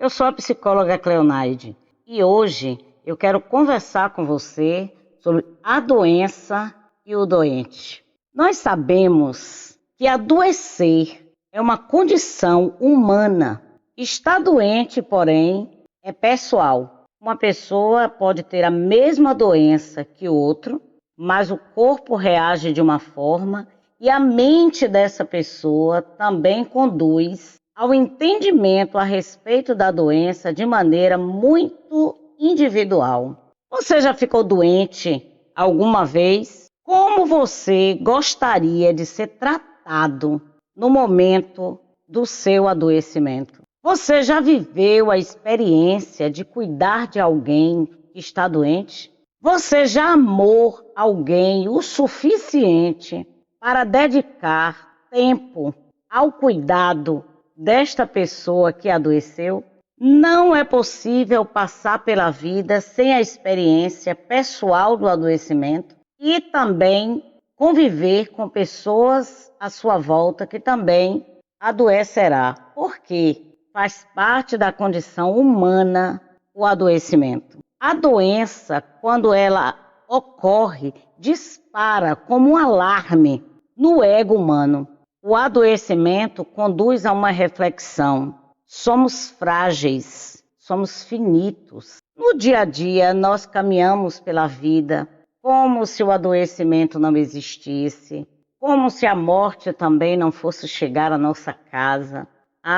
Eu sou a psicóloga Cleonaide e hoje eu quero conversar com você sobre a doença e o doente. Nós sabemos que adoecer é uma condição humana. Estar doente, porém, é pessoal. Uma pessoa pode ter a mesma doença que outro, mas o corpo reage de uma forma e a mente dessa pessoa também conduz ao entendimento a respeito da doença de maneira muito individual. Você já ficou doente alguma vez? Como você gostaria de ser tratado no momento do seu adoecimento? Você já viveu a experiência de cuidar de alguém que está doente? Você já amou alguém o suficiente para dedicar tempo ao cuidado desta pessoa que adoeceu? Não é possível passar pela vida sem a experiência pessoal do adoecimento e também conviver com pessoas à sua volta que também adoecerá. Por quê? Faz parte da condição humana o adoecimento. A doença, quando ela ocorre, dispara como um alarme no ego humano. O adoecimento conduz a uma reflexão. Somos frágeis, somos finitos. No dia a dia, nós caminhamos pela vida como se o adoecimento não existisse, como se a morte também não fosse chegar à nossa casa.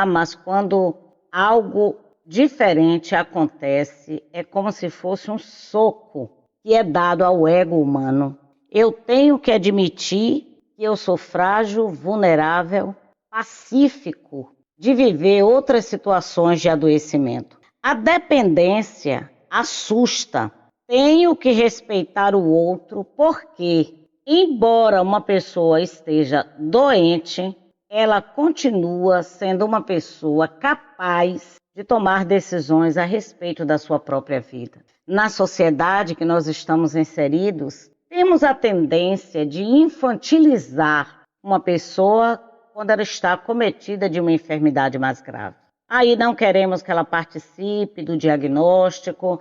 Mas quando algo diferente acontece, é como se fosse um soco que é dado ao ego humano. Eu tenho que admitir que eu sou frágil, vulnerável, pacífico de viver outras situações de adoecimento. A dependência assusta. Tenho que respeitar o outro porque, embora uma pessoa esteja doente, ela continua sendo uma pessoa capaz de tomar decisões a respeito da sua própria vida. Na sociedade que nós estamos inseridos, temos a tendência de infantilizar uma pessoa quando ela está acometida de uma enfermidade mais grave. Aí não queremos que ela participe do diagnóstico,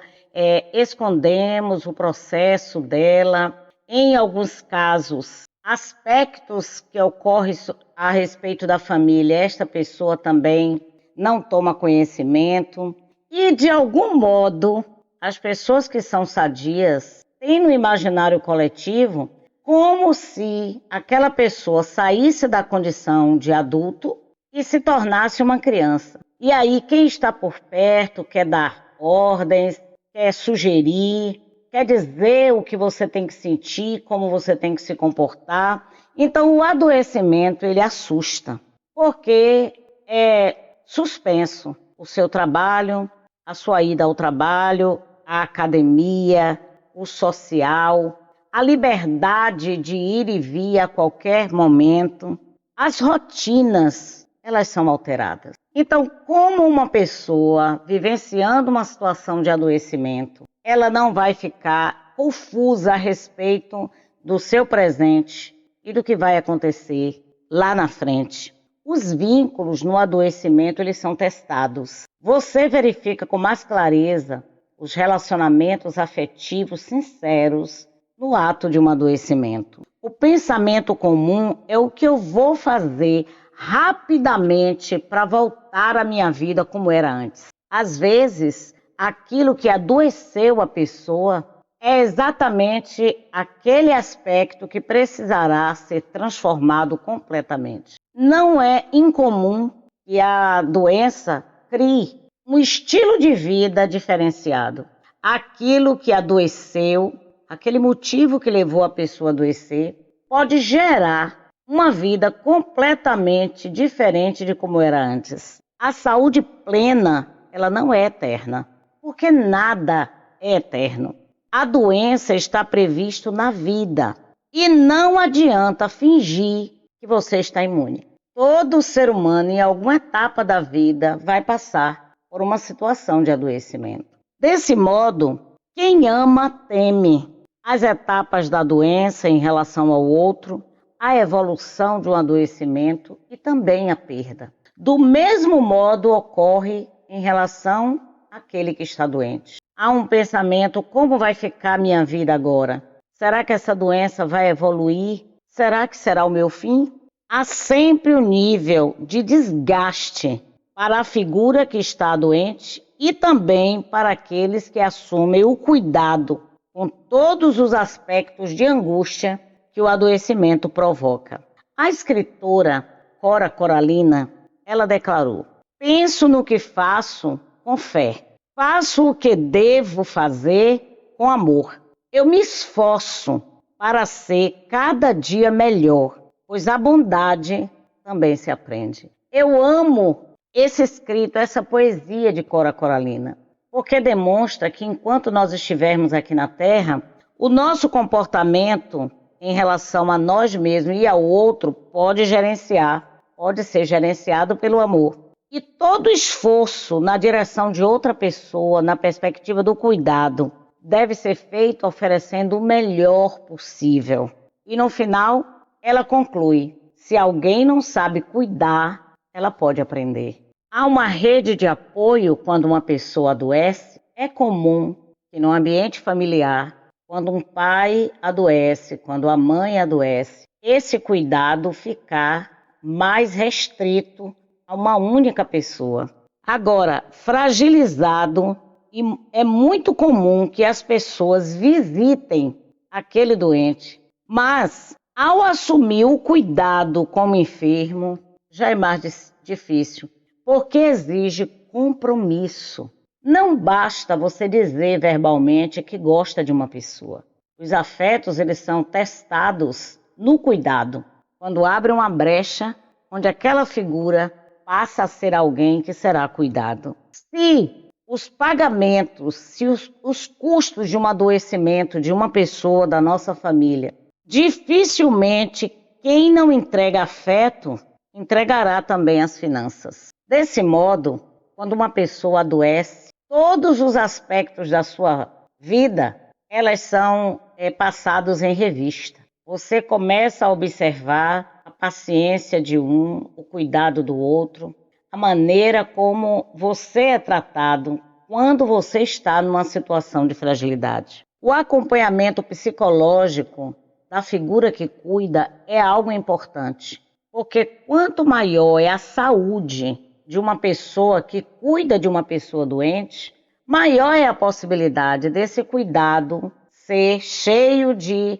escondemos o processo dela. Em alguns casos, aspectos que ocorrem a respeito da família, esta pessoa também não toma conhecimento. E, de algum modo, as pessoas que são sadias têm no imaginário coletivo como se aquela pessoa saísse da condição de adulto e se tornasse uma criança. E aí quem está por perto quer dar ordens, quer sugerir, quer dizer o que você tem que sentir, como você tem que se comportar. Então o adoecimento ele assusta, porque é suspenso o seu trabalho, a sua ida ao trabalho, a academia, o social, a liberdade de ir e vir a qualquer momento. As rotinas, elas são alteradas. Então, como uma pessoa vivenciando uma situação de adoecimento, ela não vai ficar confusa a respeito do seu presente e do que vai acontecer lá na frente. Os vínculos no adoecimento, eles são testados. Você verifica com mais clareza os relacionamentos afetivos sinceros no ato de um adoecimento. O pensamento comum é o que eu vou fazer rapidamente para voltar à minha vida como era antes. Às vezes, aquilo que adoeceu a pessoa é exatamente aquele aspecto que precisará ser transformado completamente. Não é incomum que a doença crie um estilo de vida diferenciado. Aquilo que adoeceu, aquele motivo que levou a pessoa a adoecer, pode gerar uma vida completamente diferente de como era antes. A saúde plena, ela não é eterna, porque nada é eterno. A doença está prevista na vida e não adianta fingir que você está imune. Todo ser humano, em alguma etapa da vida, vai passar por uma situação de adoecimento. Desse modo, quem ama teme as etapas da doença em relação ao outro, a evolução de um adoecimento e também a perda. Do mesmo modo ocorre em relação àquele que está doente. Há um pensamento: como vai ficar a minha vida agora? Será que essa doença vai evoluir? Será que será o meu fim? Há sempre um nível de desgaste para a figura que está doente e também para aqueles que assumem o cuidado com todos os aspectos de angústia que o adoecimento provoca. A escritora Cora Coralina, ela declarou: penso no que faço com fé. Faço o que devo fazer com amor. Eu me esforço para ser cada dia melhor, pois a bondade também se aprende. Eu amo esse escrito, essa poesia de Cora Coralina, porque demonstra que enquanto nós estivermos aqui na Terra, o nosso comportamento em relação a nós mesmos e ao outro pode ser gerenciado pelo amor. E todo esforço na direção de outra pessoa, na perspectiva do cuidado, deve ser feito oferecendo o melhor possível. E no final, ela conclui: se alguém não sabe cuidar, ela pode aprender. Há uma rede de apoio quando uma pessoa adoece. É comum que no ambiente familiar, quando um pai adoece, quando a mãe adoece, esse cuidado ficar mais restrito a uma única pessoa. Agora, fragilizado, e é muito comum que as pessoas visitem aquele doente, mas ao assumir o cuidado como enfermo, já é mais difícil, porque exige compromisso. Não basta você dizer verbalmente que gosta de uma pessoa. Os afetos, eles são testados no cuidado, quando abre uma brecha onde aquela figura passa a ser alguém que será cuidado. Se os pagamentos, se os custos de um adoecimento de uma pessoa da nossa família, dificilmente quem não entrega afeto entregará também as finanças. Desse modo, quando uma pessoa adoece, todos os aspectos da sua vida, elas são passados em revista. Você começa a observar a paciência de um, o cuidado do outro, a maneira como você é tratado quando você está numa situação de fragilidade. O acompanhamento psicológico da figura que cuida é algo importante, porque quanto maior é a saúde de uma pessoa que cuida de uma pessoa doente, maior é a possibilidade desse cuidado ser cheio de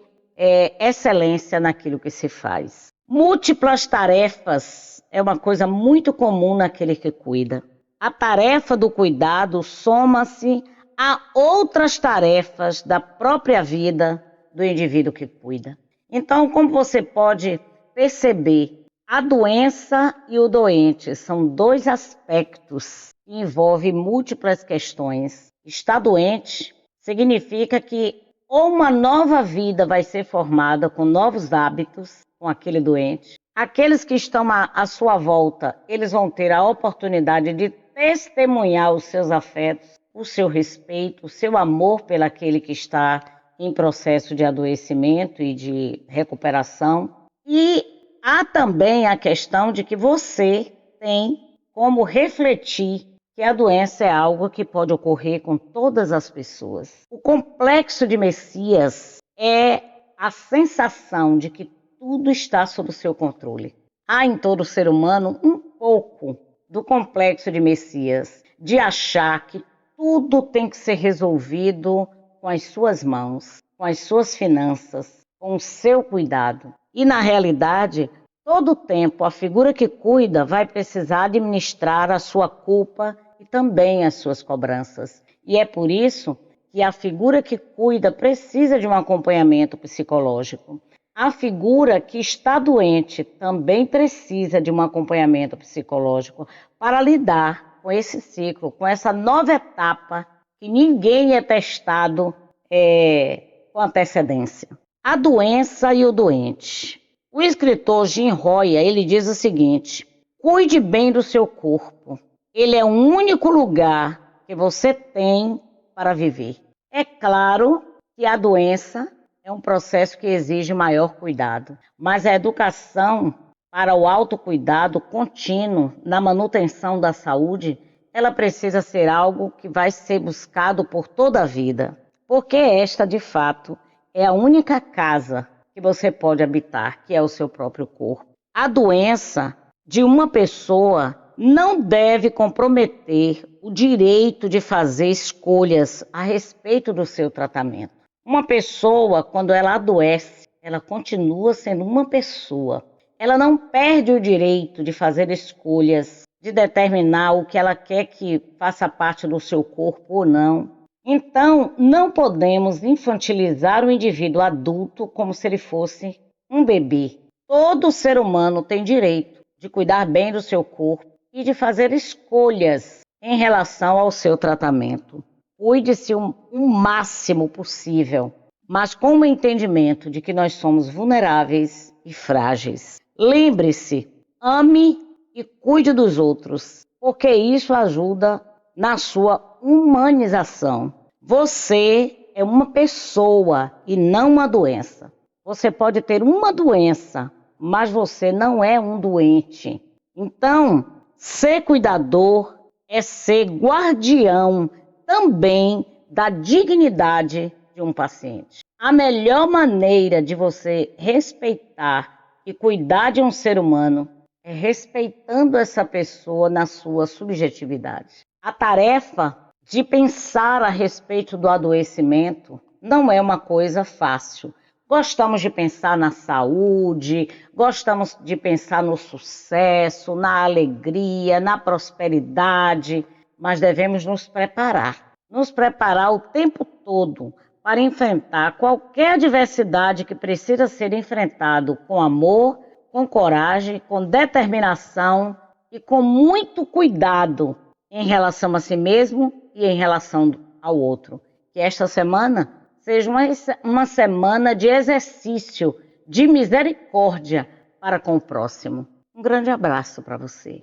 excelência naquilo que se faz. Múltiplas tarefas é uma coisa muito comum naquele que cuida. A tarefa do cuidado soma-se a outras tarefas da própria vida do indivíduo que cuida. Então, como você pode perceber, a doença e o doente são dois aspectos que envolvem múltiplas questões. Estar doente significa que ou uma nova vida vai ser formada com novos hábitos com aquele doente. Aqueles que estão à sua volta, eles vão ter a oportunidade de testemunhar os seus afetos, o seu respeito, o seu amor pelaquele que está em processo de adoecimento e de recuperação. E há também a questão de que você tem como refletir que a doença é algo que pode ocorrer com todas as pessoas. O complexo de Messias é a sensação de que tudo está sob o seu controle. Há em todo ser humano um pouco do complexo de Messias, de achar que tudo tem que ser resolvido com as suas mãos, com as suas finanças, com o seu cuidado. E na realidade, todo o tempo a figura que cuida vai precisar administrar a sua culpa e também as suas cobranças. E é por isso que a figura que cuida precisa de um acompanhamento psicológico. A figura que está doente também precisa de um acompanhamento psicológico para lidar com esse ciclo, com essa nova etapa que ninguém é testado com antecedência. A doença e o doente. O escritor Jim Roya, ele diz o seguinte: cuide bem do seu corpo. Ele é o único lugar que você tem para viver. É claro que a doença é um processo que exige maior cuidado, mas a educação para o autocuidado contínuo na manutenção da saúde, ela precisa ser algo que vai ser buscado por toda a vida, porque esta, de fato, é a única casa que você pode habitar, que é o seu próprio corpo. A doença de uma pessoa não deve comprometer o direito de fazer escolhas a respeito do seu tratamento. Uma pessoa, quando ela adoece, ela continua sendo uma pessoa. Ela não perde o direito de fazer escolhas, de determinar o que ela quer que faça parte do seu corpo ou não. Então, não podemos infantilizar o indivíduo adulto como se ele fosse um bebê. Todo ser humano tem direito de cuidar bem do seu corpo e de fazer escolhas em relação ao seu tratamento. Cuide-se o máximo possível, mas com o entendimento de que nós somos vulneráveis e frágeis. Lembre-se, ame e cuide dos outros, porque isso ajuda na sua humanização. Você é uma pessoa e não uma doença. Você pode ter uma doença, mas você não é um doente. Então, ser cuidador é ser guardião também da dignidade de um paciente. A melhor maneira de você respeitar e cuidar de um ser humano é respeitando essa pessoa na sua subjetividade. A tarefa de pensar a respeito do adoecimento não é uma coisa fácil. Gostamos de pensar na saúde, gostamos de pensar no sucesso, na alegria, na prosperidade, mas devemos nos preparar o tempo todo para enfrentar qualquer adversidade que precisa ser enfrentado com amor, com coragem, com determinação e com muito cuidado em relação a si mesmo e em relação ao outro. Que esta semana seja uma semana de exercício, de misericórdia para com o próximo. Um grande abraço para você.